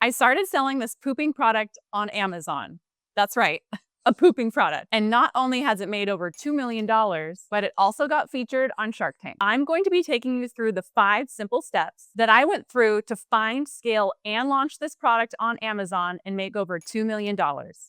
I started selling this pooping product on Amazon. That's right, a pooping product. And not only has it made over $2 million, but it also got featured on Shark Tank. I'm going to be taking you through the 5 simple steps that I went through to find, scale, and launch this product on Amazon and make over $2 million.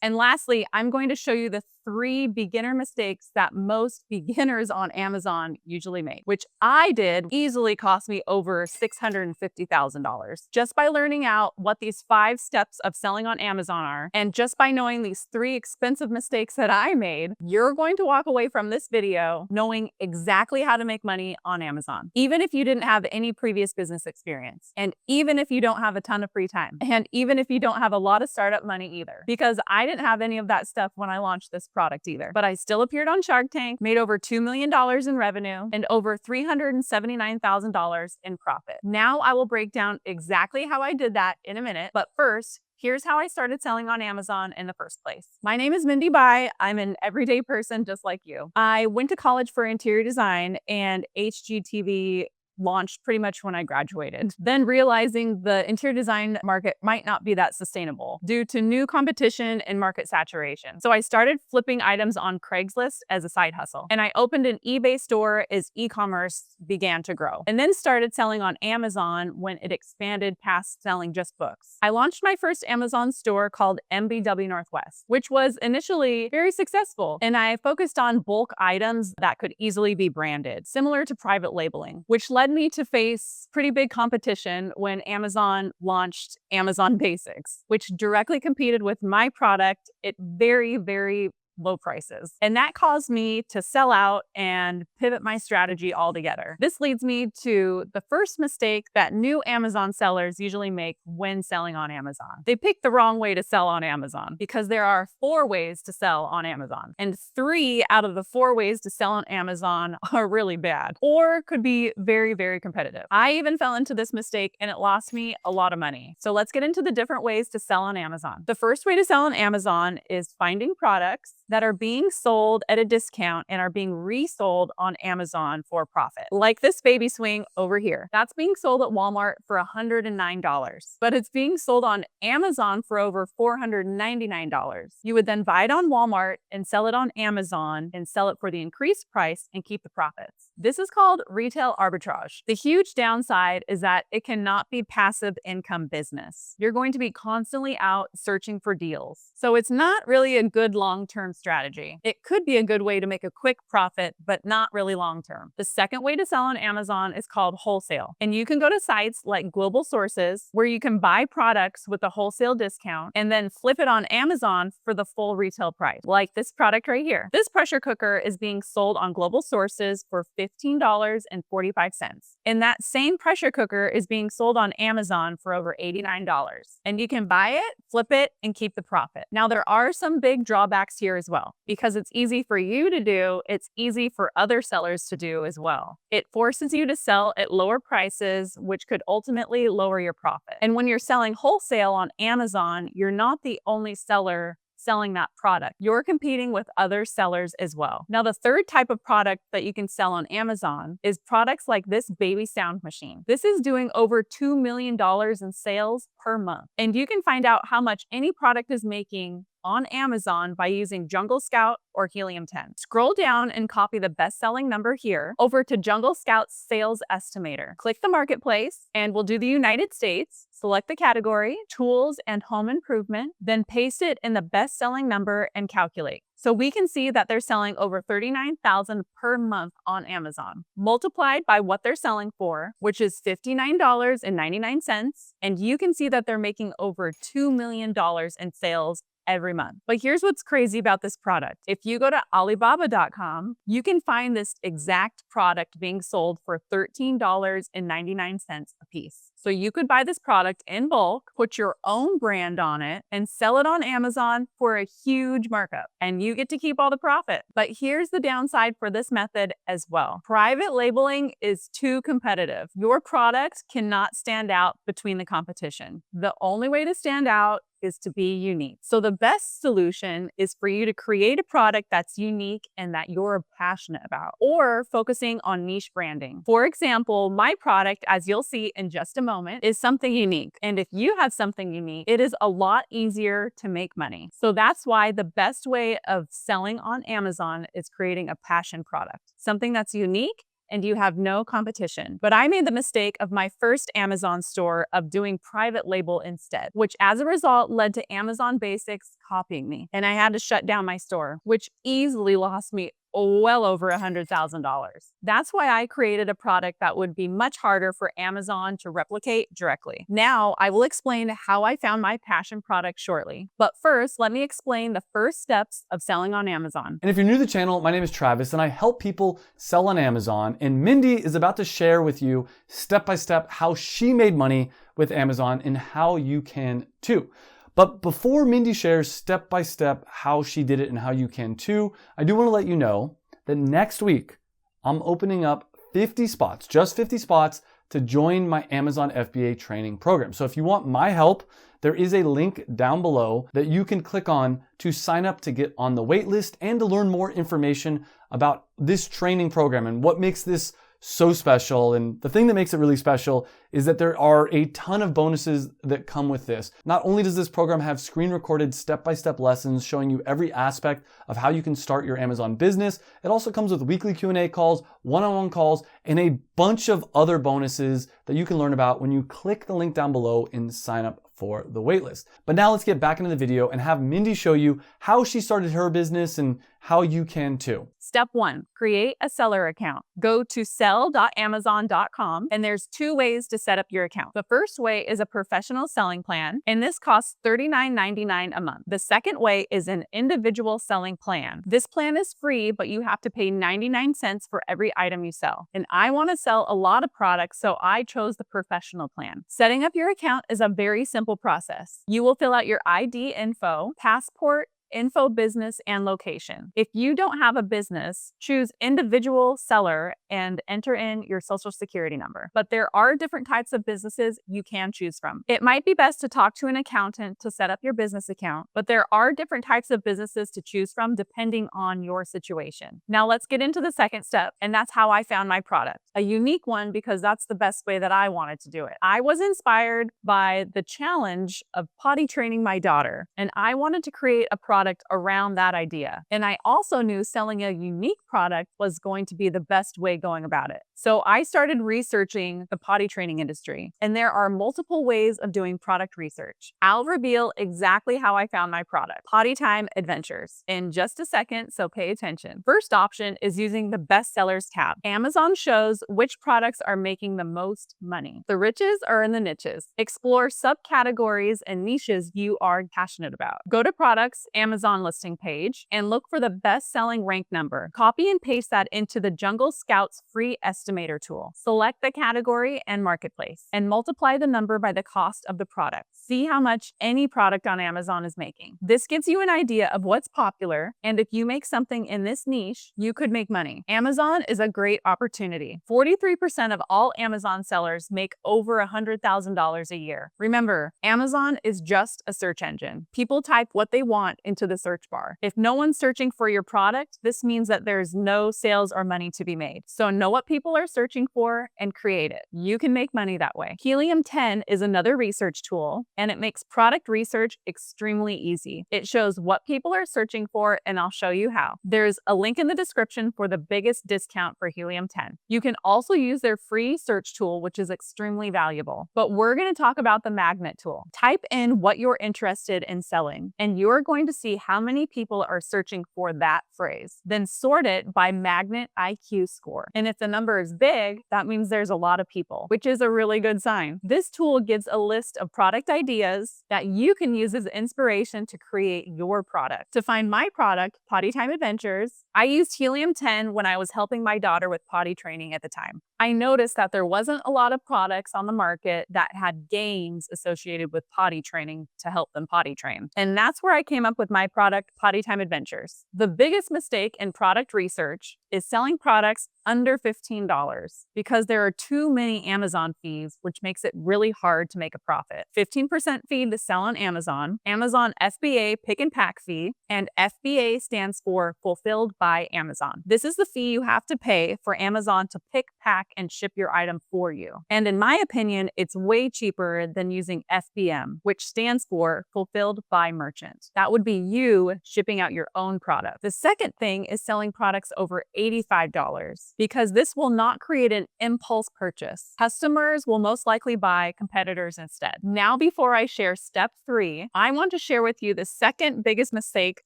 And lastly, I'm going to show you the 3 beginner mistakes that most beginners on Amazon usually make, which I did easily cost me over $650,000 just by learning out what these 5 steps of selling on Amazon are. And just by knowing these 3 expensive mistakes that I made, you're going to walk away from this video knowing exactly how to make money on Amazon, even if you didn't have any previous business experience, and even if you don't have a ton of free time, and even if you don't have a lot of startup money either, because I didn't have any of that stuff when I launched this product either. But I still appeared on Shark Tank, made over $2 million in revenue, and over $379,000 in profit. Now I will break down exactly how I did that in a minute, but first, here's how I started selling on Amazon in the first place. My name is Mindy. I'm an everyday person just like you. I went to college for interior design, and HGTV launched pretty much when I graduated. Then realizing the interior design market might not be that sustainable due to new competition and market saturation. So I started flipping items on Craigslist as a side hustle. And I opened an eBay store as e-commerce began to grow. And then started selling on Amazon when it expanded past selling just books. I launched my first Amazon store called MBW Northwest, which was initially very successful. And I focused on bulk items that could easily be branded, similar to private labeling, which led me to face pretty big competition when Amazon launched Amazon Basics, which directly competed with my product at very, very low prices. And that caused me to sell out and pivot my strategy altogether. This leads me to the first mistake that new Amazon sellers usually make when selling on Amazon. They pick the wrong way to sell on Amazon because there are 4 ways to sell on Amazon. And 3 out of the 4 ways to sell on Amazon are really bad or could be very, very competitive. I even fell into this mistake and it lost me a lot of money. So let's get into the different ways to sell on Amazon. The first way to sell on Amazon is finding products that are being sold at a discount and are being resold on Amazon for profit. Like this baby swing over here. That's being sold at Walmart for $109, but it's being sold on Amazon for over $499. You would then buy it on Walmart and sell it on Amazon and sell it for the increased price and keep the profits. This is called retail arbitrage. The huge downside is that it cannot be passive income business. You're going to be constantly out searching for deals. So it's not really a good long-term strategy. It could be a good way to make a quick profit, but not really long-term. The second way to sell on Amazon is called wholesale. And you can go to sites like Global Sources where you can buy products with a wholesale discount and then flip it on Amazon for the full retail price, like this product right here. This pressure cooker is being sold on Global Sources for $15.45. And that same pressure cooker is being sold on Amazon for over $89. And you can buy it, flip it, and keep the profit. Now, there are some big drawbacks here as well. Because it's easy for you to do, it's easy for other sellers to do as well. It forces you to sell at lower prices, which could ultimately lower your profit. And when you're selling wholesale on Amazon, you're not the only seller selling that product. You're competing with other sellers as well. Now, the third type of product that you can sell on Amazon is products like this baby sound machine. This is doing over $2 million in sales per month. And you can find out how much any product is making on Amazon by using Jungle Scout or Helium 10. Scroll down and copy the best-selling number here over to Jungle Scout's sales estimator. Click the marketplace and we'll do the United States. Select the category, tools and home improvement, then paste it in the best-selling number and calculate. So we can see that they're selling over $39,000 per month on Amazon, multiplied by what they're selling for, which is $59.99. And you can see that they're making over $2 million in sales every month. But here's what's crazy about this product. If you go to Alibaba.com, you can find this exact product being sold for $13.99 a piece. So you could buy this product in bulk, put your own brand on it, and sell it on Amazon for a huge markup. And you get to keep all the profit. But here's the downside for this method as well. Private labeling is too competitive. Your product cannot stand out between the competition. The only way to stand out is to be unique. So the best solution is for you to create a product that's unique and that you're passionate about, or focusing on niche branding. For example, my product, as you'll see in just a moment, is something unique. And if you have something unique, it is a lot easier to make money. So that's why the best way of selling on Amazon is creating a passion product, something that's unique and you have no competition. But I made the mistake of my first Amazon store of doing private label instead, which as a result led to Amazon Basics copying me. And I had to shut down my store, which easily lost me well over $100,000. That's why I created a product that would be much harder for Amazon to replicate directly. Now, I will explain how I found my passion product shortly. But first, let me explain the first steps of selling on Amazon. And if you're new to the channel, my name is Travis and I help people sell on Amazon. And Mindy is about to share with you step by step how she made money with Amazon and how you can too. But before Mindy shares step by step how she did it and how you can too, I do want to let you know that next week I'm opening up 50 spots, just 50 spots to join my Amazon FBA training program. So if you want my help, there is a link down below that you can click on to sign up to get on the wait list and to learn more information about this training program and what makes this so special. And the thing that makes it really special is that there are a ton of bonuses that come with this. Not only does this program have screen recorded step-by-step lessons showing you every aspect of how you can start your Amazon business, it also comes with weekly Q&A calls, one-on-one calls, and a bunch of other bonuses that you can learn about when you click the link down below and sign up for the waitlist. But now let's get back into the video and have Mindy show you how she started her business and how you can too. Step 1, create a seller account. Go to sell.amazon.com and there's 2 ways to set up your account. The first way is a professional selling plan, and this costs $39.99 a month. The second way is an individual selling plan. This plan is free, but you have to pay 99 cents for every item you sell. And I want to sell a lot of products, so I chose the professional plan. Setting up your account is a very simple process. You will fill out your ID info, passport, info, business, and location. If you don't have a business, choose individual seller and enter in your social security number. But there are different types of businesses you can choose from. It might be best to talk to an accountant to set up your business account, but there are different types of businesses to choose from depending on your situation. Now let's get into the second step, and that's how I found my product. A unique one because that's the best way that I wanted to do it. I was inspired by the challenge of potty training my daughter, and I wanted to create a product around that idea. And I also knew selling a unique product was going to be the best way going about it. So I started researching the potty training industry, and there are multiple ways of doing product research. I'll reveal exactly how I found my product, Potty Time Adventures, in just a second, so pay attention. First option is using the bestsellers tab. Amazon shows which products are making the most money. The riches are in the niches. Explore subcategories and niches you are passionate about. Go to products, Amazon listing page, and look for the best-selling rank number. Copy and paste that into the Jungle Scout's free estimator tool. Select the category and marketplace, and multiply the number by the cost of the product. See how much any product on Amazon is making. This gives you an idea of what's popular, and if you make something in this niche, you could make money. Amazon is a great opportunity. 43% of all Amazon sellers make over $100,000 a year. Remember, Amazon is just a search engine. People type what they want into the search bar. If no one's searching for your product, this means that there's no sales or money to be made. So know what people are searching for and create it. You can make money that way. Helium 10 is another research tool, and it makes product research extremely easy. It shows what people are searching for, and I'll show you how. There's a link in the description for the biggest discount for Helium 10. You can also use their free search tool, which is extremely valuable. But we're going to talk about the magnet tool. Type in what you're interested in selling, and you're going to see how many people are searching for that phrase. Then sort it by magnet IQ score. And if the number is big, that means there's a lot of people, which is a really good sign. This tool gives a list of product ideas that you can use as inspiration to create your product. To find my product, Potty Time Adventures, I used Helium 10 when I was helping my daughter with potty training at the time. I noticed that there wasn't a lot of products on the market that had games associated with potty training to help them potty train. And that's where I came up with my product, Potty Time Adventures. The biggest mistake in product research is selling products under $15 because there are too many Amazon fees, which makes it really hard to make a profit. 15% fee to sell on Amazon, Amazon FBA pick and pack fee, and FBA stands for Fulfilled by Amazon. This is the fee you have to pay for Amazon to pick, pack, and ship your item for you. And in my opinion, it's way cheaper than using FBM, which stands for Fulfilled by Merchant. That would be you shipping out your own product. The second thing is selling products over $85 because this will not create an impulse purchase. Customers will most likely buy competitors instead. Now, before I share step 3, I want to share with you the second biggest mistake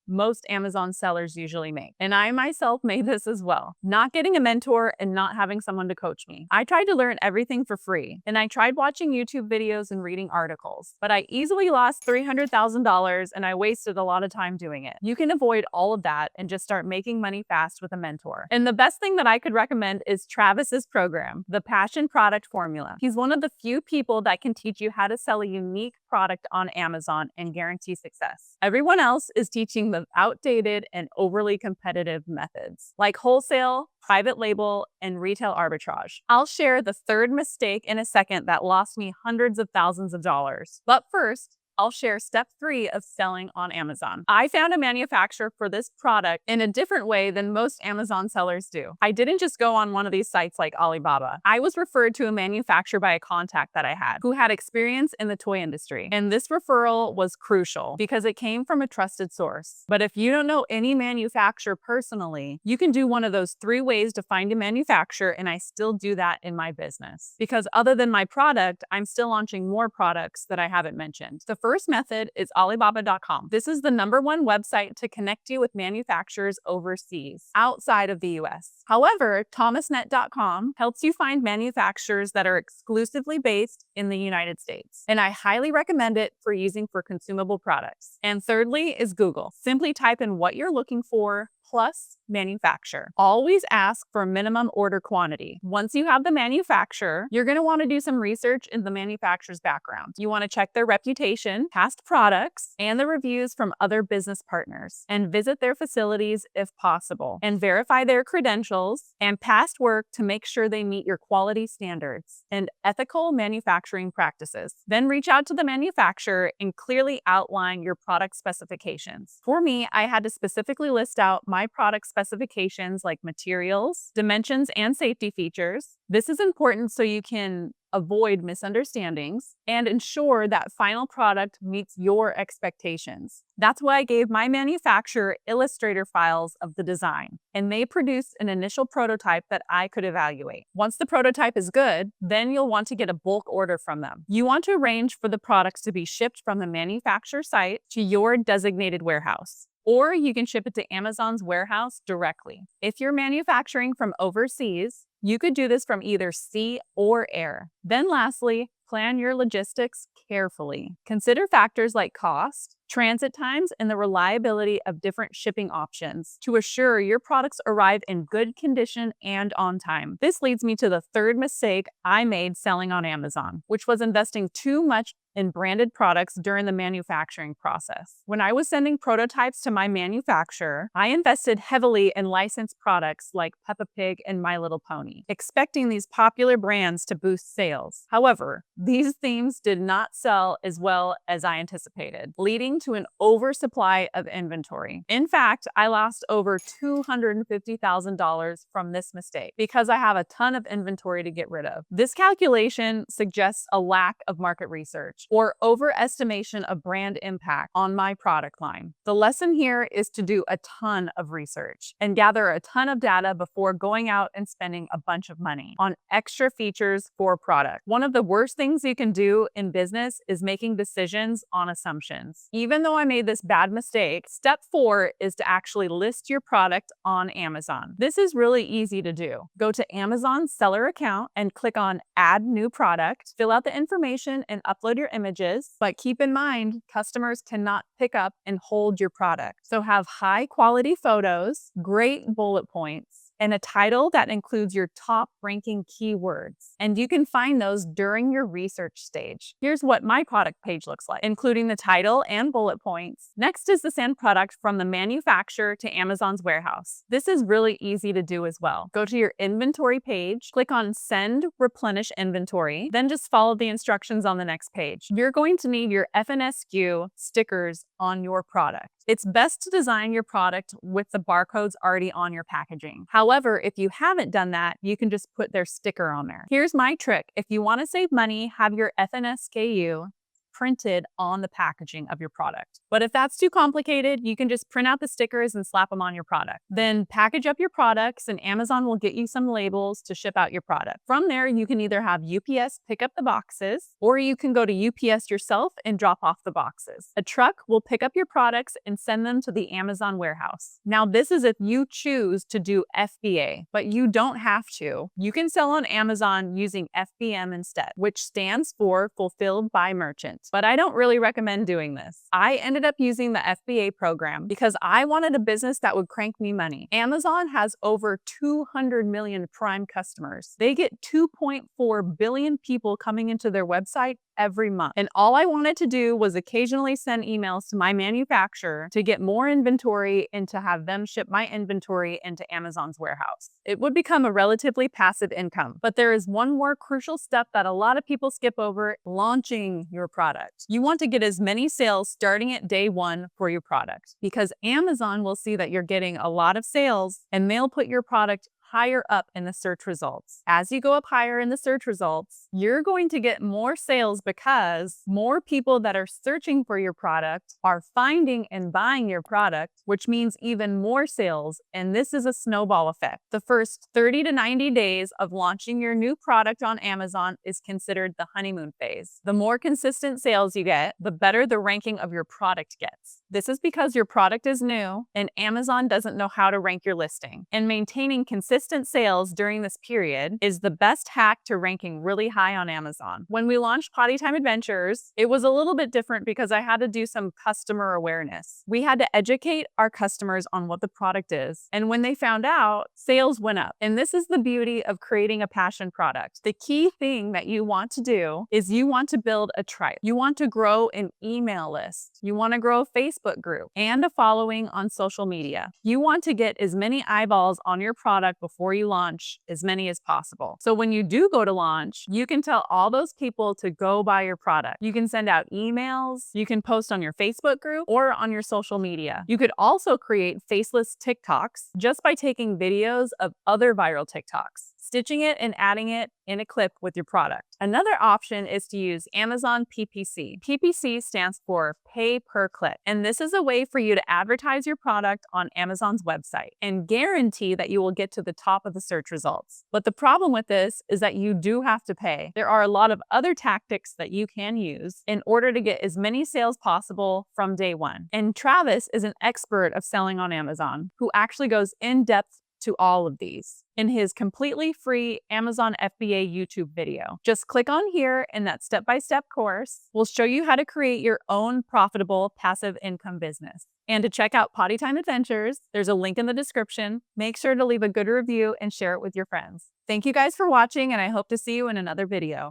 most Amazon sellers usually make. And I myself made this as well. Not getting a mentor and not having someone to coach me. I tried to learn everything for free, and I tried watching YouTube videos and reading articles, but I easily lost $300,000 and I wasted a lot of time doing it. You can avoid all of that and just start making money fast with a mentor. And the best thing that I could recommend is Travis's program, the Passion Product Formula. He's one of the few people that can teach you how to sell a unique product on Amazon and guarantee success. Everyone else is teaching the outdated and overly competitive methods like wholesale, private label, and retail arbitrage. I'll share the third mistake in a second that lost me hundreds of thousands of dollars. But first, I'll share step 3 of selling on Amazon. I found a manufacturer for this product in a different way than most Amazon sellers do. I didn't just go on one of these sites like Alibaba. I was referred to a manufacturer by a contact that I had who had experience in the toy industry. And this referral was crucial because it came from a trusted source. But if you don't know any manufacturer personally, you can do one of those 3 ways to find a manufacturer, and I still do that in my business. Because other than my product, I'm still launching more products that I haven't mentioned. The first method is Alibaba.com. This is the #1 website to connect you with manufacturers overseas, outside of the US. However, Thomasnet.com helps you find manufacturers that are exclusively based in the United States. And I highly recommend it for using for consumable products. And thirdly is Google. Simply type in what you're looking for, plus manufacturer. Always ask for minimum order quantity. Once you have the manufacturer, you're going to want to do some research in the manufacturer's background. You want to check their reputation, past products, and the reviews from other business partners, and visit their facilities if possible, and verify their credentials and past work to make sure they meet your quality standards and ethical manufacturing practices. Then reach out to the manufacturer and clearly outline your product specifications. For me, I had to specifically list out my product specifications like materials, dimensions, and safety features. This is important so you can avoid misunderstandings and ensure that final product meets your expectations. That's why I gave my manufacturer Illustrator files of the design, and they produced an initial prototype that I could evaluate. Once the prototype is good, then you'll want to get a bulk order from them. You want to arrange for the products to be shipped from the manufacturer site to your designated warehouse. Or you can ship it to Amazon's warehouse directly. If you're manufacturing from overseas, you could do this from either sea or air. Then lastly, plan your logistics carefully. Consider factors like cost, transit times, and the reliability of different shipping options to assure your products arrive in good condition and on time. This leads me to the third mistake I made selling on Amazon, which was investing too much in branded products during the manufacturing process. When I was sending prototypes to my manufacturer, I invested heavily in licensed products like Peppa Pig and My Little Pony, expecting these popular brands to boost sales. However, these themes did not sell as well as I anticipated, leading to an oversupply of inventory. In fact, I lost over $250,000 from this mistake because I have a ton of inventory to get rid of. This calculation suggests a lack of market research or overestimation of brand impact on my product line. The lesson here is to do a ton of research and gather a ton of data before going out and spending a bunch of money on extra features for a product. One of the worst things you can do in business is making decisions on assumptions. Even though I made this bad mistake, step 4 is to actually list your product on Amazon. This is really easy to do. Go to Amazon's seller account and click on Add New Product, fill out the information, and upload your images, but keep in mind, customers cannot pick up and hold your product. So have high quality photos, great bullet points, and a title that includes your top ranking keywords. And you can find those during your research stage. Here's what my product page looks like, including the title and bullet points. Next is to send product from the manufacturer to Amazon's warehouse. This is really easy to do as well. Go to your inventory page, click on Send Replenish Inventory, then just follow the instructions on the next page. You're going to need your FNSQ stickers on your product. It's best to design your product with the barcodes already on your packaging. However, if you haven't done that, you can just put their sticker on there. Here's my trick. If you want to save money, have your FNSKU printed on the packaging of your product. But if that's too complicated, you can just print out the stickers and slap them on your product. Then package up your products and Amazon will get you some labels to ship out your product. From there, you can either have UPS pick up the boxes, or you can go to UPS yourself and drop off the boxes. A truck will pick up your products and send them to the Amazon warehouse. Now, this is if you choose to do FBA, but you don't have to. You can sell on Amazon using FBM instead, which stands for Fulfilled by Merchant. But I don't really recommend doing this. I ended up using the FBA program because I wanted a business that would crank me money. Amazon has over 200 million Prime customers. They get 2.4 billion people coming into their website every month. And all I wanted to do was occasionally send emails to my manufacturer to get more inventory and to have them ship my inventory into Amazon's warehouse. It would become a relatively passive income. But there is one more crucial step that a lot of people skip over: launching your product. You want to get as many sales starting at day one for your product, because Amazon will see that you're getting a lot of sales and they'll put your product higher up in the search results. As you go up higher in the search results, you're going to get more sales because more people that are searching for your product are finding and buying your product, which means even more sales. And this is a snowball effect. The first 30 to 90 days of launching your new product on Amazon is considered the honeymoon phase. The more consistent sales you get, the better the ranking of your product gets. This is because your product is new and Amazon doesn't know how to rank your listing. And maintaining consistent sales during this period is the best hack to ranking really high on Amazon. When we launched Potty Time Adventures, it was a little bit different because I had to do some customer awareness. We had to educate our customers on what the product is. And when they found out, sales went up. And this is the beauty of creating a passion product. The key thing that you want to do is you want to build a tribe. You want to grow an email list. You want to grow a Facebook group and a following on social media. You want to get as many eyeballs on your product before you launch, as many as possible. So when you do go to launch, you can tell all those people to go buy your product. You can send out emails, you can post on your Facebook group or on your social media. You could also create faceless TikToks just by taking videos of other viral TikToks, stitching it and adding it in a clip with your product. Another option is to use Amazon PPC. PPC stands for pay per click. And this is a way for you to advertise your product on Amazon's website and guarantee that you will get to the top of the search results. But the problem with this is that you do have to pay. There are a lot of other tactics that you can use in order to get as many sales possible from day one. And Travis is an expert of selling on Amazon who actually goes in depth to all of these in his completely free Amazon FBA YouTube video. Just click on here and that step-by-step course will show you how to create your own profitable passive income business. And to check out Potty Time Adventures, there's a link in the description. Make sure to leave a good review and share it with your friends. Thank you guys for watching, and I hope to see you in another video.